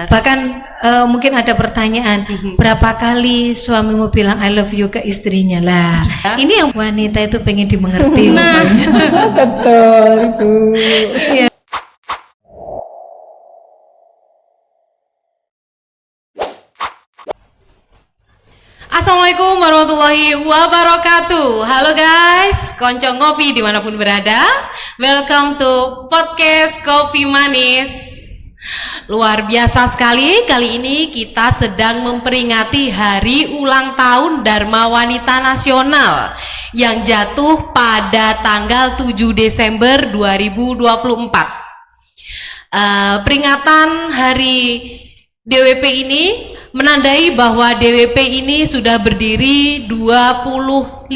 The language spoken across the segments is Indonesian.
Bahkan mungkin ada pertanyaan, berapa kali suamimu bilang I love you ke istrinya lah. Ini yang wanita itu pengen dimengerti. Nah, Betul, Ibu. Iya. Assalamualaikum warahmatullahi wabarakatuh. Halo guys, konco ngopi dimanapun berada. Welcome to podcast Kopi Manis. Luar biasa sekali, kali ini kita sedang memperingati hari ulang tahun Dharma Wanita Nasional yang jatuh pada tanggal 7 Desember 2024. Peringatan hari DWP ini menandai bahwa DWP ini sudah berdiri 25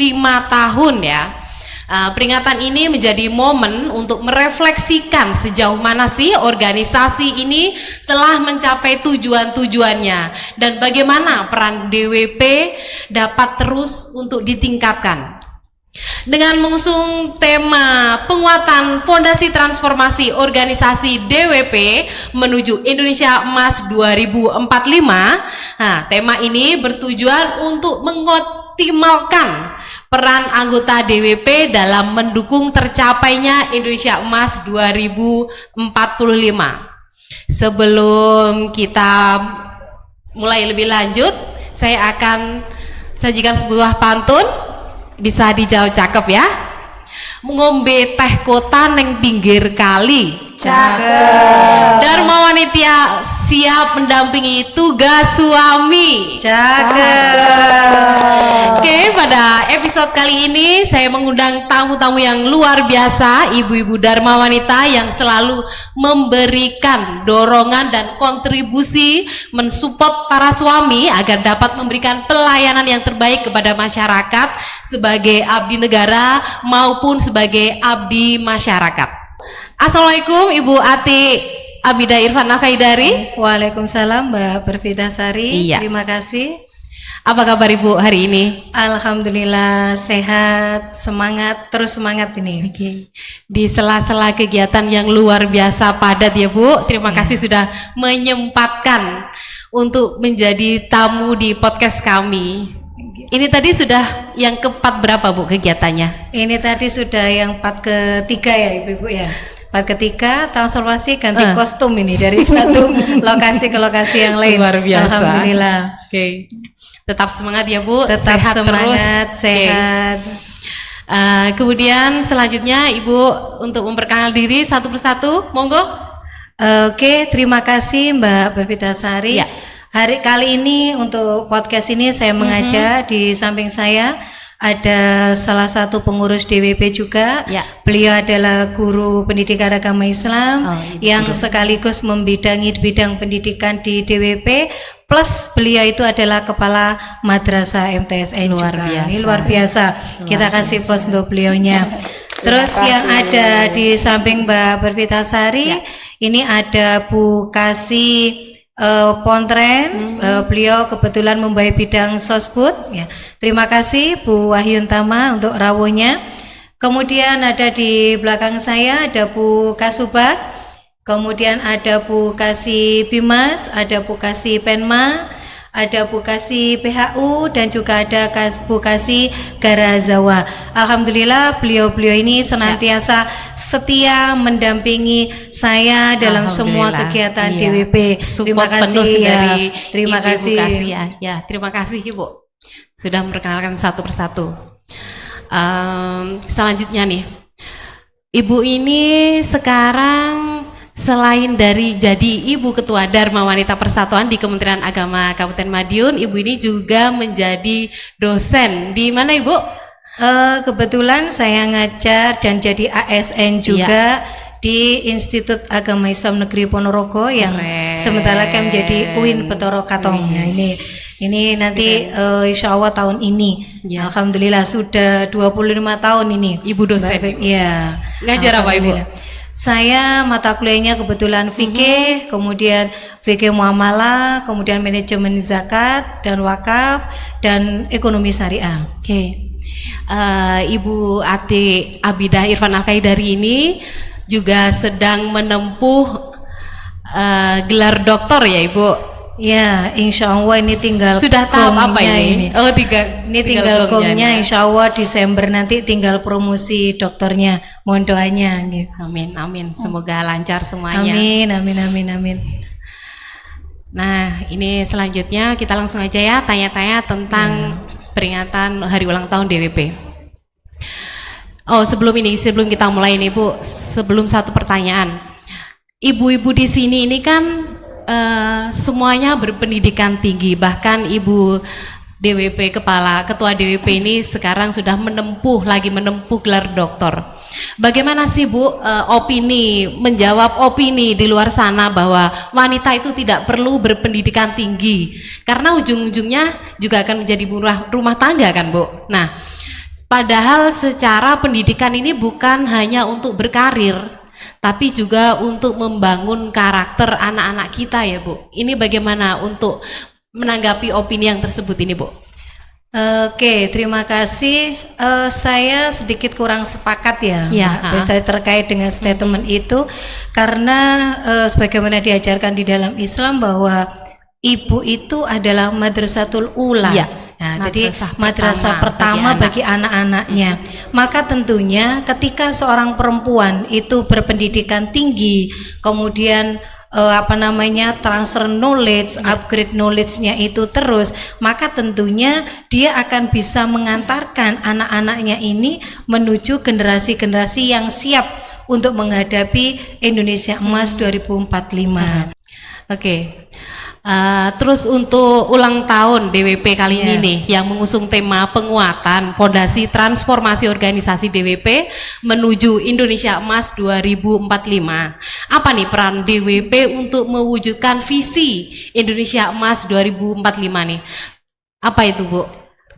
tahun ya. Peringatan ini menjadi momen untuk merefleksikan sejauh mana sih organisasi ini telah mencapai tujuan-tujuannya dan bagaimana peran DWP dapat terus untuk ditingkatkan. Dengan mengusung tema penguatan fondasi transformasi organisasi DWP menuju Indonesia Emas 2045, nah, tema ini bertujuan untuk mengoptimalkan peran anggota DWP dalam mendukung tercapainya Indonesia Emas 2045. Sebelum kita mulai lebih lanjut, saya akan sajikan sebuah pantun. Bisa dijawab cakep ya. Ngombe teh kota neng pinggir kali. Cakep. Dharma Wanita siap mendampingi tugas suami. Cakep. Oke, pada episode kali ini saya mengundang tamu-tamu yang luar biasa, ibu-ibu Dharma Wanita yang selalu memberikan dorongan dan kontribusi mensupport para suami agar dapat memberikan pelayanan yang terbaik kepada masyarakat sebagai abdi negara maupun sebagai abdi masyarakat. Assalamualaikum Ibu Ati Abidah Irfan Al-Khaidari. Waalaikumsalam Mbak Pervitasari. Iya. Terima kasih. Apa kabar Ibu hari ini? Alhamdulillah sehat, semangat, terus semangat ini. Oke. Di sela-sela kegiatan yang luar biasa padat ya Bu, terima kasih sudah menyempatkan untuk menjadi tamu di podcast kami. Ini tadi sudah yang keempat berapa Bu kegiatannya? Ini tadi sudah yang part ketiga ya Ibu ya. Part ketiga transformasi ganti kostum ini dari satu lokasi ke lokasi yang lain. Luar biasa. Alhamdulillah. Oke. Tetap semangat ya Bu. Tetap sehat semangat, terus. sehat. Kemudian selanjutnya Ibu untuk memperkenalkan diri satu persatu, monggo. Oke, terima kasih Mbak Pervitasari. Ya. Hari kali ini untuk podcast ini saya mengajak di samping saya ada salah satu pengurus DWP juga. Ya. Beliau adalah guru pendidikan agama Islam yang guru. sekaligus membidangi bidang pendidikan di DWP. Plus beliau itu adalah kepala madrasah MTSN Luar juga. biasa. Ini luar biasa. Kita kasih plus untuk beliaunya. Terus yang ada di samping Mbak Pervitasari, ini ada Bu Kasih Pontren, beliau kebetulan membawa bidang sosbud ya. Terima kasih Bu Wahyun Tama untuk rawuhnya. Kemudian ada di belakang saya ada Bu Kasubag, kemudian ada Bu Kasih Bimas, ada Bu Kasih Penma, ada Bu Kasih PHU dan juga ada Bu Kasih Garazawa. Alhamdulillah beliau-beliau ini senantiasa setia mendampingi saya dalam semua kegiatan DWP. Terima kasih ya. Terima kasih. Ya, terima kasih Ibu sudah memperkenalkan satu persatu. Selanjutnya nih, Ibu ini sekarang selain dari jadi Ibu Ketua Dharma Wanita Persatuan di Kementerian Agama Kabupaten Madiun, Ibu ini juga menjadi dosen. Di mana Ibu? Kebetulan saya ngajar dan jadi ASN juga di Institut Agama Islam Negeri Ponorogo yang sementara kan menjadi UIN Betoro Katong. Nah, ini nanti insya Allah tahun ini. Alhamdulillah sudah 25 tahun ini. Ibu dosen. Iya. Ngajar apa Ibu? Saya mata kuliahnya kebetulan fikih, kemudian fikih muamalah, kemudian manajemen zakat dan wakaf dan ekonomi syariah. Oke. Ibu Ati Abidah Irfan Al-Khaidari ini juga sedang menempuh gelar doktor ya Ibu? Ya, insya Allah ini tinggal Sudah tahap apa gongnya ini? Oh, Ini tinggal gongnya, insya Allah Desember nanti tinggal promosi dokternya. Mohon doanya. Gitu. Amin, amin. Semoga lancar semuanya. Amin, amin, amin, amin. Nah, ini selanjutnya kita langsung aja ya tanya-tanya tentang peringatan hari ulang tahun DWP. Oh, sebelum kita mulai nih Bu, sebelum satu pertanyaan. Ibu-ibu di sini ini kan semuanya berpendidikan tinggi, bahkan Ibu DWP Ketua DWP ini sekarang sudah lagi menempuh gelar doktor. Bagaimana sih Bu menjawab opini di luar sana bahwa wanita itu tidak perlu berpendidikan tinggi karena ujung-ujungnya juga akan menjadi rumah tangga kan Bu? Nah, padahal secara pendidikan ini bukan hanya untuk berkarir, tapi juga untuk membangun karakter anak-anak kita ya Bu. Ini bagaimana untuk menanggapi opini yang tersebut ini Bu? Oke, terima kasih. Saya sedikit kurang sepakat ya, Ya, terkait dengan statement itu, karena sebagaimana diajarkan di dalam Islam bahwa ibu itu adalah madrasatul ula. Ya. Nah, jadi madrasah pertama bagi anak-anaknya. Maka tentunya ketika seorang perempuan itu berpendidikan tinggi, kemudian transfer knowledge, upgrade knowledge-nya itu terus, maka tentunya dia akan bisa mengantarkan anak-anaknya ini menuju generasi-generasi yang siap untuk menghadapi Indonesia Emas 2045. Oke. Terus untuk ulang tahun DWP kali ini nih yang mengusung tema penguatan fondasi transformasi organisasi DWP menuju Indonesia Emas 2045. Apa nih peran DWP untuk mewujudkan visi Indonesia Emas 2045 nih? Apa itu Bu?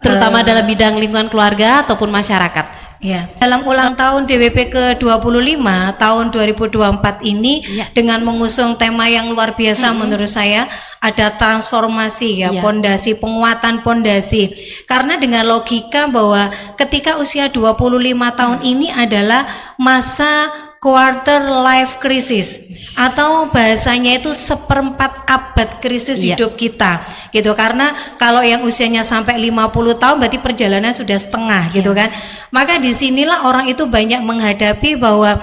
Terutama dalam bidang lingkungan keluarga ataupun masyarakat. Ya, dalam ulang tahun DWP ke-25 tahun 2024 ini dengan mengusung tema yang luar biasa menurut saya, ada transformasi pondasi, penguatan pondasi. Karena dengan logika bahwa ketika usia 25 tahun ini adalah masa quarter life crisis atau bahasanya itu seperempat abad krisis hidup kita gitu, karena kalau yang usianya sampai 50 tahun berarti perjalanan sudah setengah gitu kan. Maka disinilah orang itu banyak menghadapi bahwa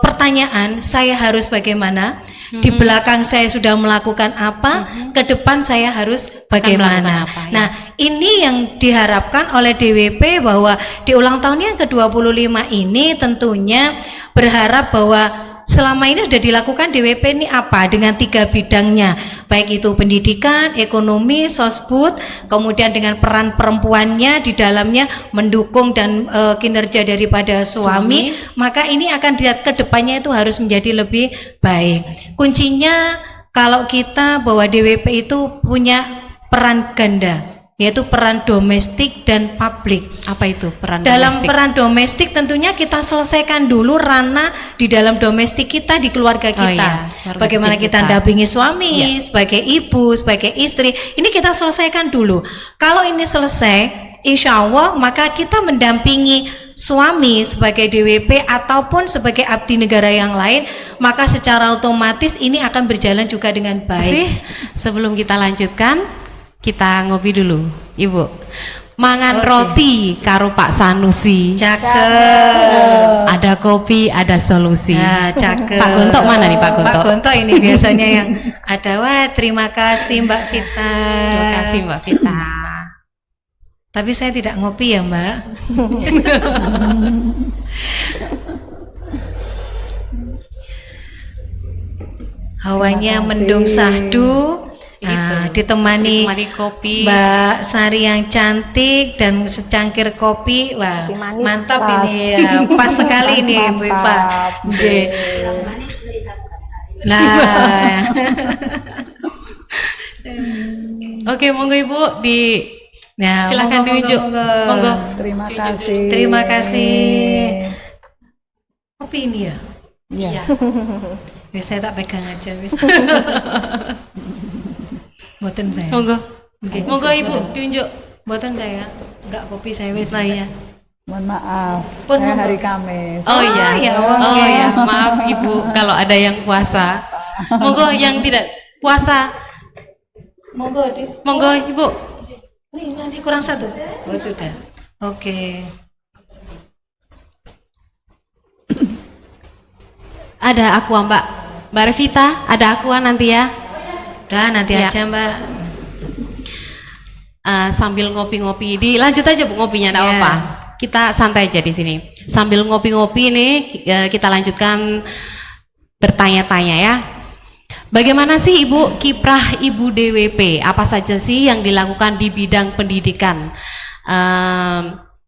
pertanyaan, saya harus bagaimana, di belakang saya sudah melakukan apa, ke depan saya harus bagaimana. Nah, ini yang diharapkan oleh DWP bahwa di ulang tahun yang ke-25 ini tentunya berharap bahwa selama ini sudah dilakukan DWP ini apa dengan 3 bidangnya, baik itu pendidikan, ekonomi, sosbud, kemudian dengan peran perempuannya di dalamnya mendukung dan kinerja daripada suami, maka ini akan dilihat ke depannya itu harus menjadi lebih baik. Kuncinya kalau kita bahwa DWP itu punya peran ganda, yaitu peran domestik dan publik. Apa itu peran dalam domestik? Peran domestik tentunya kita selesaikan dulu ranah di dalam domestik kita, di keluarga kita. Bagaimana kita dampingi suami, sebagai ibu, sebagai istri, ini kita selesaikan dulu. Kalau ini selesai, insya Allah maka kita mendampingi suami sebagai DWP ataupun sebagai abdi negara yang lain, maka secara otomatis ini akan berjalan juga dengan baik. Sebelum kita lanjutkan, kita ngopi dulu, Ibu. Mangan roti karo Pak Sanusi. Cakep. Ada kopi, ada solusi. Nah, cakep. Pak Gontok mana nih Pak Gontok? Pak Gontok ini biasanya yang ada. Wah, terima kasih Mbak Vita. Terima kasih Mbak Vita. Tapi saya tidak ngopi ya Mbak. Hawanya mendung sahdu. Nah, ditemani kopi Mbak Sari yang cantik dan secangkir kopi. Wah, mantap pas. Ini ya. Pas sekali ini Bu Iva. Nah. Oke, monggo Ibu silakan diunjuk. Monggo. Terima kasih. Terima kasih. Kopi ini ya? Iya. Ya, saya tak pegang aja wis. Boten saya. Monggo. Okay. Monggo Ibu diunjuk. Boten saya. Enggak kopi saya wis. Saya. Mohon maaf. Saya hari Kamis. Oh iya. Ya, maaf Ibu kalau ada yang puasa. Monggo yang tidak puasa. Monggo, Monggo Ibu. Ini masih kurang satu. Oh sudah. Oke. Ada aqua Mbak Revita, ada aqua nanti ya. Udah nanti Ya. aja Mbak. Sambil ngopi-ngopi, dilanjut aja Bu ngopinya, enggak Ya. apa-apa. Kita santai aja di sini. Sambil ngopi-ngopi nih, kita lanjutkan bertanya-tanya ya. Bagaimana sih Ibu kiprah Ibu DWP? Apa saja sih yang dilakukan di bidang pendidikan?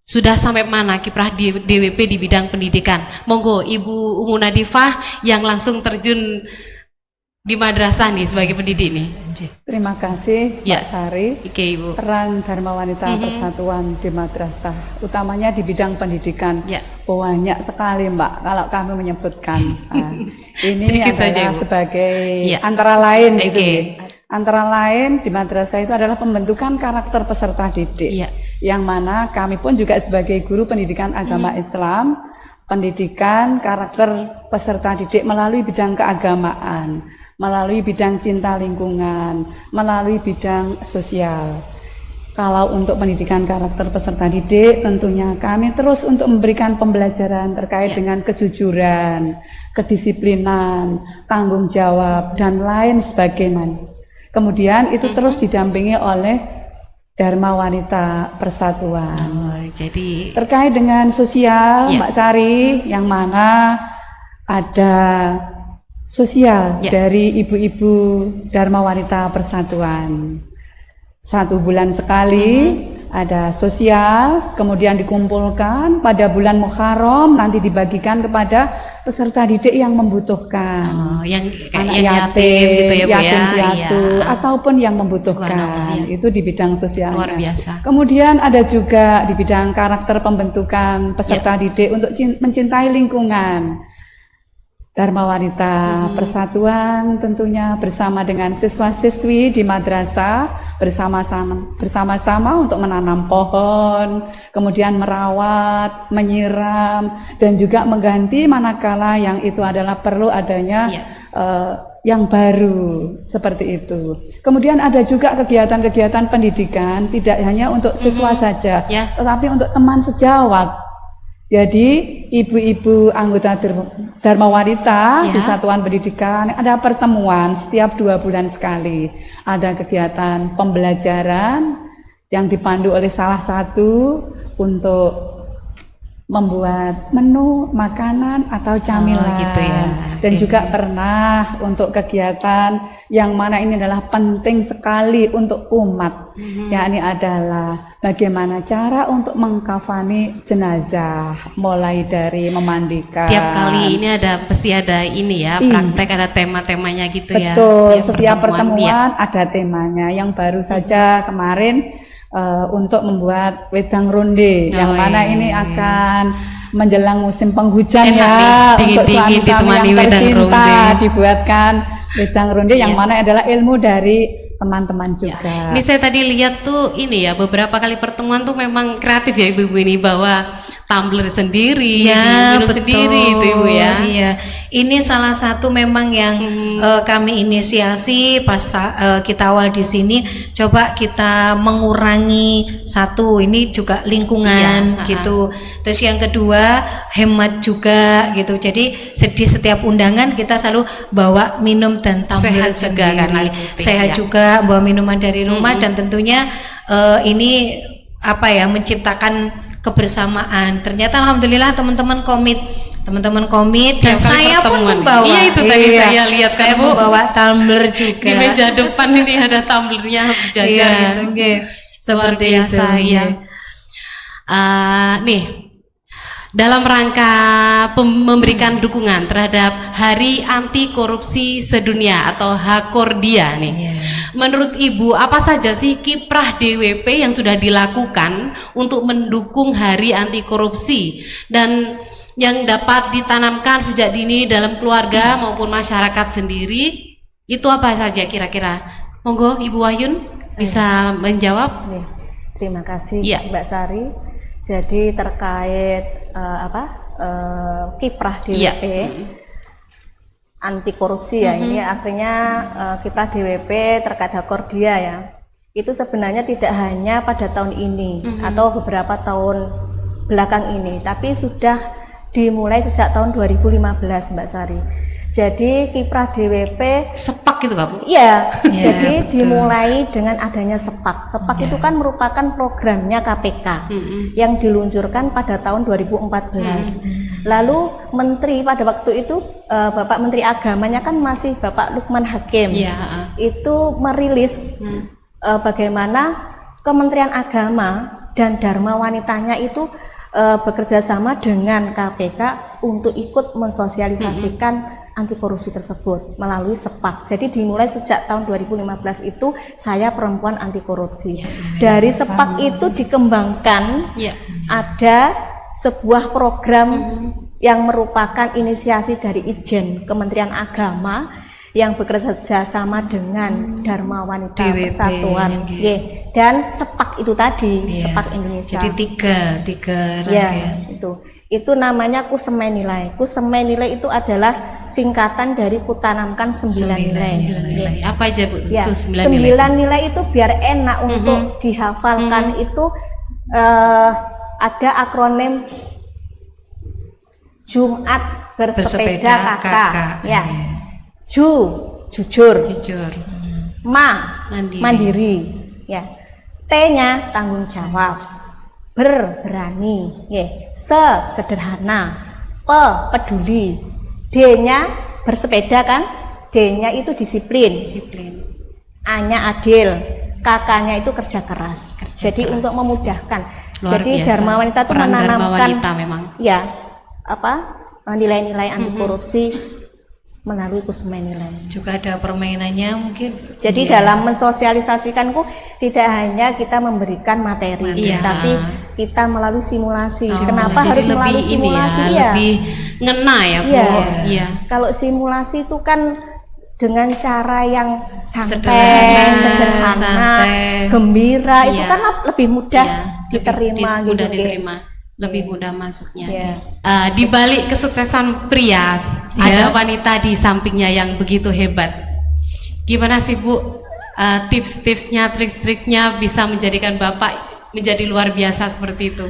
Sudah sampai mana kiprah di DWP di bidang pendidikan? Monggo Ibu Umu Nadifah yang langsung terjun di madrasah nih sebagai pendidik nih. Terima kasih Ya. Mbak Sari. Oke Ibu. Peran Dharma Wanita Persatuan di madrasah, utamanya di bidang pendidikan, Ya. banyak sekali Mbak. Kalau kami menyebutkan, ini Sedikit adalah saja, Ibu. sebagai Ya. antara lain gitu. Oke. Antara lain di madrasah itu adalah pembentukan karakter peserta didik, Ya. yang mana kami pun juga sebagai guru pendidikan agama Islam, pendidikan karakter peserta didik melalui bidang keagamaan, melalui bidang cinta lingkungan, melalui bidang sosial. Kalau untuk pendidikan karakter peserta didik, tentunya kami terus untuk memberikan pembelajaran terkait dengan kejujuran, kedisiplinan, tanggung jawab, dan lain sebagainya. Kemudian itu terus didampingi oleh Dharma Wanita Persatuan. Oh, jadi Terkait dengan sosial, Ya. Mbak Sari, yang mana ada sosial Ya. dari ibu-ibu Dharma Wanita Persatuan. 1 bulan sekali ada sosial, kemudian dikumpulkan pada bulan Muharram, nanti dibagikan kepada peserta didik yang membutuhkan. yang Anak yang yatim gitu ya Bu ya. yatim piatu, Iya. ataupun yang Subhanallah, membutuhkan. ya. Itu di bidang sosialnya. Luar biasa. Kemudian ada juga di bidang karakter pembentukan peserta Ya. didik untuk mencintai lingkungan. Dharma Wanita Persatuan tentunya bersama dengan siswa-siswi di madrasah bersama-sama untuk menanam pohon, kemudian merawat, menyiram, dan juga mengganti manakala yang itu adalah perlu adanya Ya. yang baru seperti itu. Kemudian ada juga kegiatan-kegiatan pendidikan tidak hanya untuk siswa saja, Ya. tetapi untuk teman sejawat. Jadi ibu-ibu anggota Dharma Wanita Ya. di Satuan Pendidikan ada pertemuan setiap 2 bulan sekali. Ada kegiatan pembelajaran yang dipandu oleh salah satu untuk membuat menu makanan atau camilan. gitu ya. Dan Oke. juga pernah untuk kegiatan yang mana ini adalah penting sekali untuk umat, yakni adalah bagaimana cara untuk mengkafani jenazah, mulai dari memandikan. Tiap kali ini pasti ada ini ya, Iya. praktek ada tema-temanya gitu ya. Betul, Tiap setiap ya. pertemuan ada temanya. Yang baru saja kemarin untuk membuat wedang ronde, yang mana iya. ini akan menjelang musim penghujan Enak ya, nih, untuk dingin-dingin suami-suami ditemani yang wedang tercinta ronde. dibuatkan wedang ronde, yang Iya. mana adalah ilmu dari teman-teman juga. Ini saya tadi lihat tuh ini ya, beberapa kali pertemuan tuh memang kreatif ya ibu-ibu ini, bawa tumbler sendiri, Ya, minum betul. sendiri itu ibu ya. Iya. Ini salah satu memang yang kami inisiasi pas kita awal di sini, coba kita mengurangi satu, ini juga lingkungan Iya, gitu. Terus yang kedua hemat juga gitu. Jadi di setiap undangan kita selalu bawa minum dan tumbler Sehat juga sendiri. kan, air putih, Sehat ya. juga, bawa minuman dari rumah, dan tentunya ini apa ya, menciptakan kebersamaan. Ternyata alhamdulillah teman-teman komit dan Tiap kali saya pun pertemuan. membawa. Iya, itu tadi saya lihat kan, saya Bu. membawa tumbler juga. Di meja depan ini ada tumblernya berjajar Iya, gitu. oke. Seperti Luar itu. biasa, iya. Nih, dalam rangka memberikan dukungan terhadap Hari Anti Korupsi Sedunia atau Hakordia nih. Iya. Menurut Ibu, apa saja sih kiprah DWP yang sudah dilakukan untuk mendukung Hari Anti Korupsi dan yang dapat ditanamkan sejak dini dalam keluarga maupun masyarakat sendiri? Itu apa saja kira-kira? Monggo Ibu Wahyun bisa menjawab. Oke, terima kasih Iya. Mbak Sari. Jadi terkait kiprah DWP, Iya. anti korupsi ya. Ini artinya kita DWP terkait Hakordia ya. Itu sebenarnya tidak hanya pada tahun ini atau beberapa tahun belakang ini, tapi sudah dimulai sejak tahun 2015 Mbak Sari. Jadi kiprah DWP Sepak gitu Kak Bu? iya, Iya, jadi betul. dimulai dengan adanya Sepak. Sepak itu kan merupakan programnya KPK yang diluncurkan pada tahun 2014. Lalu Menteri pada waktu itu Bapak Menteri Agamanya kan masih Bapak Lukman Hakim. Iya. Itu merilis bagaimana Kementerian Agama dan Dharma Wanitanya itu bekerja sama dengan KPK untuk ikut mensosialisasikan anti korupsi tersebut melalui Sepak. Jadi dimulai sejak tahun 2015 itu saya perempuan anti korupsi. Dari Sepak itu dikembangkan Iya. ada sebuah program yang merupakan inisiasi dari Ijen Kementerian Agama yang bekerja sama dengan Dharma Wanita DWP, Persatuan ya. dan Sepak itu tadi, Iya. Sepak Indonesia. Jadi tiga Ya, rangkaian. itu namanya Kusemen Nilai. Kusemen Nilai itu adalah singkatan dari Kutanamkan 9 nilai. nilai. Ya. Apa aja Bu? Ya, Itu 9 nilai. 9 nilai itu biar enak untuk dihafalkan. Itu ada akronim Jumat bersepeda kakak. Ya. Jujur. Jujur. Mandiri. Ya. T-nya tanggung jawab. Berani, sederhana, peduli, D-nya bersepeda kan, D-nya itu disiplin, A-nya adil, K-nya itu kerja keras. Jadi keras. untuk memudahkan. Luar Jadi biasa. Dharma Wanita itu Peran Dharma menanamkan Wanita memang. ya nilai-nilai anti korupsi melalui Kusemen Nilai. Juga ada permainannya mungkin. Jadi dalam mensosialisasikanku tidak hanya kita memberikan materi, Iya. tapi kita melalui simulasi. Oh, Kenapa jadi harus melalui lebih ini simulasi? ya, Ya, lebih ngena ya Bu. Iya. Iya. Kalau simulasi itu kan dengan cara yang Sederhana, sederhana, santai. gembira, itu Iya. kan lebih mudah Iya, diterima mudah gitu. diterima, lebih mudah masuknya. Iya. Di balik kesuksesan pria, ada wanita di sampingnya yang begitu hebat. Gimana sih Bu tips-tipsnya, trik-triknya bisa menjadikan Bapak menjadi luar biasa seperti itu?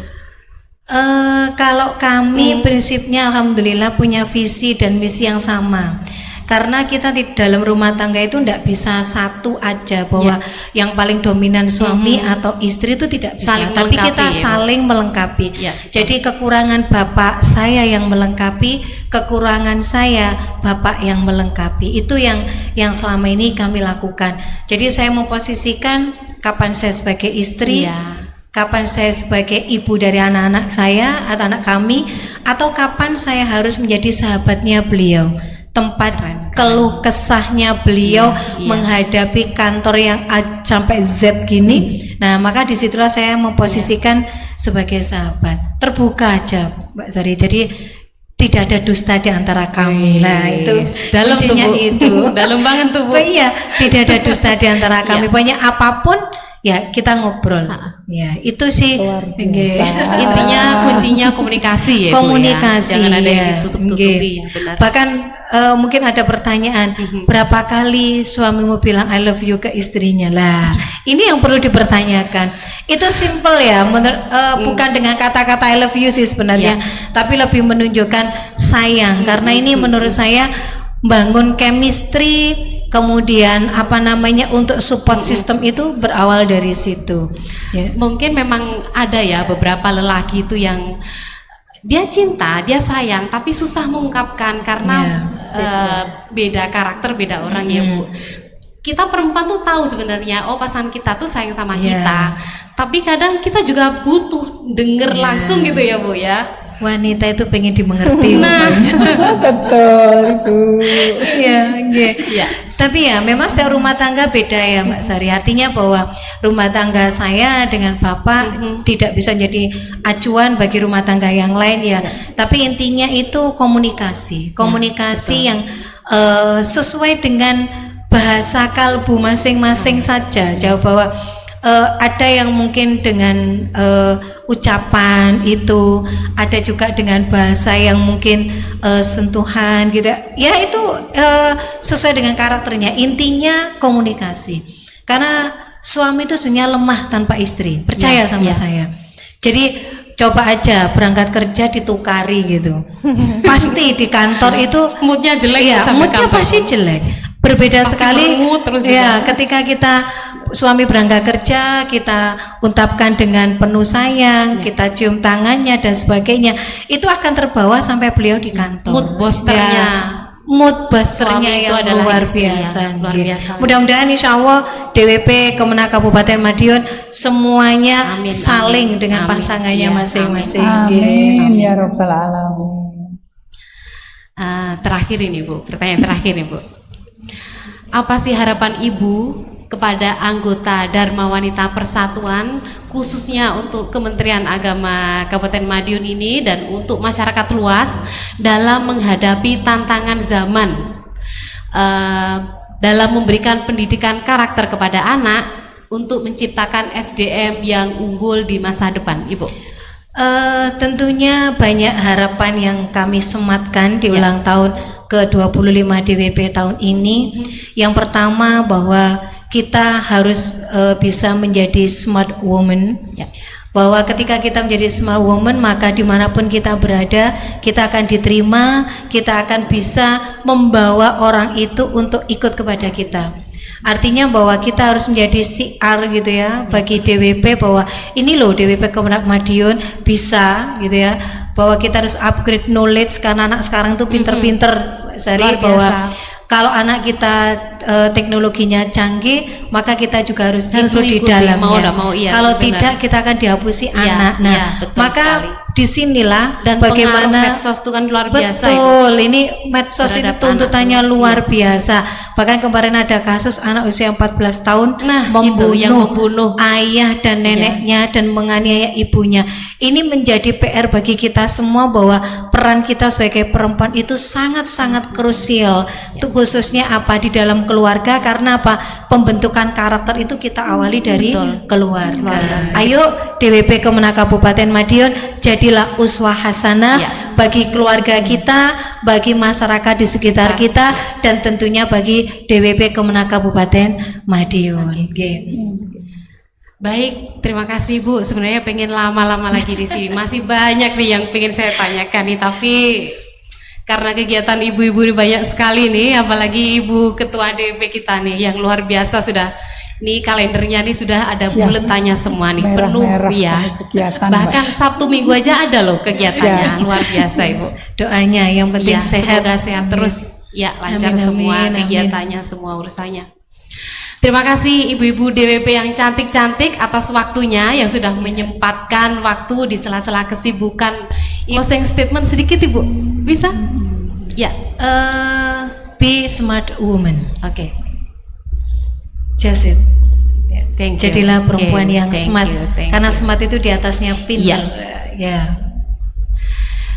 Kalau kami prinsipnya alhamdulillah punya visi dan misi yang sama. Karena kita di dalam rumah tangga itu tidak bisa satu aja bahwa yang paling dominan suami atau istri itu tidak bisa, Saling tapi melengkapi, kita ya, Bu? saling melengkapi. Ya. Jadi kekurangan bapak saya yang melengkapi, kekurangan saya bapak yang melengkapi. Itu yang selama ini kami lakukan. Jadi saya memposisikan kapan saya sebagai istri, Iya. kapan saya sebagai ibu dari anak-anak saya atau anak kami, atau kapan saya harus menjadi sahabatnya beliau, tempat keluh kesahnya beliau menghadapi kantor yang A sampai Z gini. Nah, maka disitulah saya memposisikan sebagai sahabat, terbuka aja Mbak Sari. Jadi tidak ada dusta di antara kami. Nah, itu dalam tuh kuncinya Bu. itu. Dalam banget tuh Bu. Iya, tidak ada dusta di antara kami. Banyak apapun ya kita ngobrol. Ya, itu sih. Luar Nggih. biasa. Intinya kuncinya komunikasi ya Bu, ya. Komunikasi. Jangan ada yang ya. ditutup-tutupi Nggih. ya, benar. Bahkan mungkin ada pertanyaan, berapa kali suamimu bilang I love you ke istrinya? Lah, ini yang perlu dipertanyakan. Itu simple ya, bukan dengan kata-kata I love you sih sebenarnya, tapi lebih menunjukkan sayang. Karena ini menurut saya bangun chemistry, kemudian untuk support system itu berawal dari situ. Ya. Mungkin memang ada ya beberapa lelaki itu yang dia cinta, dia sayang, tapi susah mengungkapkan karena beda karakter, beda orang ya Bu. Kita perempuan tuh tahu sebenarnya, oh pasangan kita tuh sayang sama kita, tapi kadang kita juga butuh denger langsung gitu ya Bu ya. Wanita itu pengen dimengerti. Nah, Betul, Ibu. Iya, nggih. Iya. Tapi ya memang setiap rumah tangga beda ya Mbak Sari. Artinya bahwa rumah tangga saya dengan Bapak tidak bisa jadi acuan bagi rumah tangga yang lain ya. Tapi intinya itu komunikasi. Komunikasi yang sesuai dengan bahasa kalbu masing-masing saja. Jawab bahwa ada yang mungkin dengan ucapan itu, ada juga dengan bahasa yang mungkin sentuhan gitu ya, itu sesuai dengan karakternya. Intinya komunikasi, karena suami itu sebenarnya lemah tanpa istri, percaya sama saya. Jadi coba aja berangkat kerja ditukari gitu, pasti di kantor itu moodnya jelek ya, sampai moodnya kantor. pasti jelek. Berbeda Pasti sekali bermood terus ya juga. ketika kita suami berangkat kerja, kita ungkapkan dengan penuh sayang, kita cium tangannya dan sebagainya, itu akan terbawa sampai beliau di kantor. Mood boosternya. Mood boosternya Suami itu yang adalah luar istri yang biasa. luar gitu. biasa. Mudah-mudahan insya Allah DWP Kemenang Kabupaten Madiun semuanya Amin, saling amin, dengan amin. pasangannya Iya, masing-masing. Amin ya Rabbal Alamin. Terakhir ini Bu, pertanyaan terakhir nih Bu. Apa sih harapan Ibu kepada anggota Dharma Wanita Persatuan, khususnya untuk Kementerian Agama Kabupaten Madiun ini dan untuk masyarakat luas dalam menghadapi tantangan zaman, dalam memberikan pendidikan karakter kepada anak untuk menciptakan SDM yang unggul di masa depan, Ibu? Tentunya banyak harapan yang kami sematkan di ulang tahun ke-25 DWP tahun ini. Yang pertama bahwa kita harus bisa menjadi smart woman, bahwa ketika kita menjadi smart woman maka dimanapun kita berada kita akan diterima, kita akan bisa membawa orang itu untuk ikut kepada kita. Artinya bahwa kita harus menjadi siar gitu ya bagi DWP, bahwa ini loh DWP Kemenang Madiun bisa gitu ya, bahwa kita harus upgrade knowledge karena anak sekarang tuh pinter-pinter Sari, bahwa kalau anak kita teknologinya canggih maka kita juga harus ikut di mengikuti, dalamnya. mau nggak mau, iya, kalau benar. tidak kita akan dihapusi Iya, anak. Nah, iya, betul maka sekali. disinilah Dan bagaimana pengaruh medsos itu kan luar biasa, Ibu. betul, ini medsos itu Terhadap tuntutannya anak, luar biasa. Bahkan kemarin ada kasus anak usia 14 tahun Nah, membunuh, itu yang membunuh. ayah dan neneknya dan menganiaya ibunya. Ini menjadi PR bagi kita semua bahwa peran kita sebagai perempuan itu sangat-sangat krusial. Itu khususnya apa di dalam keluarga, karena apa? Pembentukan karakter itu kita awali dari keluarga. Ayo DWP Kemenang Kabupaten Madiun jadilah uswah hasanah bagi keluarga kita, bagi masyarakat di sekitar kita, dan tentunya bagi DWP Kemenang Kabupaten Madiun. Baik, terima kasih Bu. Sebenarnya pengen lama-lama lagi di sini. Masih banyak nih yang pengen saya tanyakan nih, tapi karena kegiatan ibu-ibu ini banyak sekali nih, apalagi Ibu Ketua DWP kita nih yang luar biasa, sudah nih kalendernya nih sudah ada buletannya semua nih, penuh ya. Kegiatan, bahkan Mbak. Sabtu Minggu aja ada loh kegiatannya, luar biasa Ibu. Doanya yang penting Ya, sehat. semoga sehat terus ya, lancar Amin, semua amin, kegiatannya, semua urusannya. Terima kasih ibu-ibu DWP yang cantik-cantik atas waktunya yang sudah menyempatkan waktu di sela-sela kesibukan. Closing statement sedikit Ibu, bisa? Ya, Be smart woman. oke. Just it. Thank you. Jadilah perempuan Okay, yang thank smart, you, thank karena you. smart itu di atasnya pintar. Ya.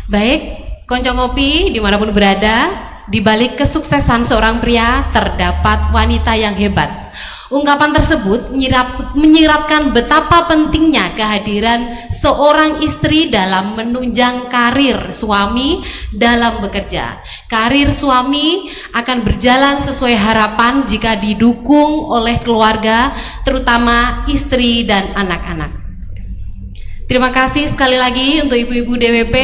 Baik, Konco Ngopi dimanapun berada, di balik kesuksesan seorang pria terdapat wanita yang hebat. Ungkapan tersebut menyiratkan betapa pentingnya kehadiran seorang istri dalam menunjang karir suami dalam bekerja. Karir suami akan berjalan sesuai harapan jika didukung oleh keluarga, terutama istri dan anak-anak. Terima kasih sekali lagi untuk ibu-ibu DWP.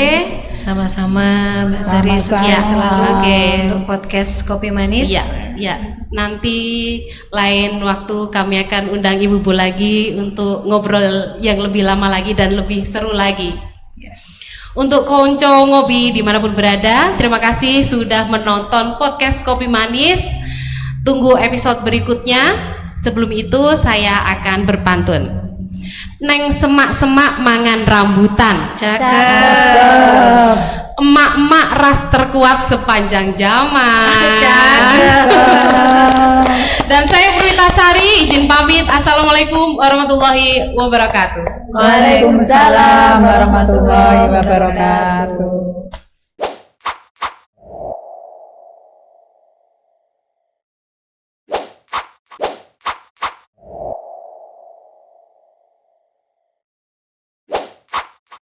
Sama-sama Mbak Sari, Sama-sama. sukses selalu Oke. untuk podcast Kopi Manis. Ya, ya. Nanti lain waktu kami akan undang ibu-ibu lagi untuk ngobrol yang lebih lama lagi dan lebih seru lagi. Untuk Konco Ngopi dimanapun berada, terima kasih sudah menonton podcast Kopi Manis. Tunggu episode berikutnya. Sebelum itu saya akan berpantun. Neng semak-semak mangan rambutan. Cakep. Emak-emak ras terkuat sepanjang zaman. Cakep. Dan saya Purwitasari izin pamit. Assalamualaikum warahmatullahi wabarakatuh. Waalaikumsalam warahmatullahi wabarakatuh.